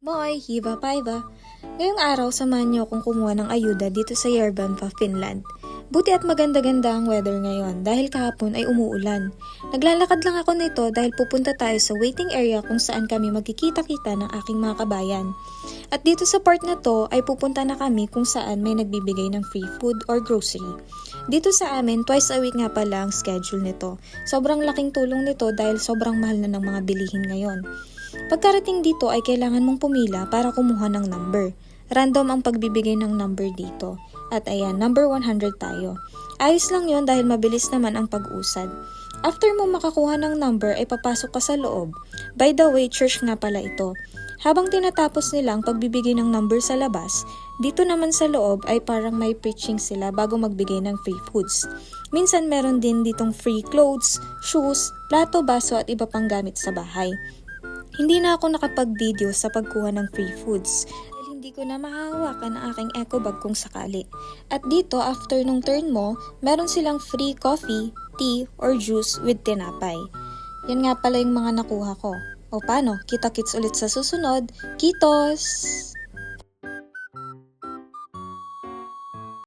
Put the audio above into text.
Moi, Hiva Paiva! Ngayong araw, samahan niyo akong kumuha ng ayuda dito sa Järvenpää, Finland. Buti at maganda-ganda ang weather ngayon dahil kahapon ay umuulan. Naglalakad lang ako nito dahil pupunta tayo sa waiting area kung saan kami magkikita-kita ng aking mga kabayan. At dito sa part na to ay pupunta na kami kung saan may nagbibigay ng free food or grocery. Dito sa amin, twice a week nga pala ang schedule nito. Sobrang laking tulong nito dahil sobrang mahal na ng mga bilihin ngayon. Pagkarating dito ay kailangan mong pumila para kumuha ng number. Random ang pagbibigay ng number dito. At ayan, number 100 tayo. Ayos lang yon dahil mabilis naman ang pag-usad. After mo makakuha ng number ay papasok ka sa loob. By the way, church nga pala ito. Habang tinatapos nila ang pagbibigay ng number sa labas, dito naman sa loob ay parang may preaching sila bago magbigay ng free foods. Minsan meron din ditong free clothes, shoes, plato, baso at iba pang gamit sa bahay. Hindi na ako nakapag-video sa pagkuha ng free foods dahil hindi ko na mahahawakan ang aking eco bag kung sakali. At dito, after nung turn mo, meron silang free coffee, tea, or juice with tinapay. Yan nga pala yung mga nakuha ko. O paano, kita-kits ulit sa susunod. Kitos!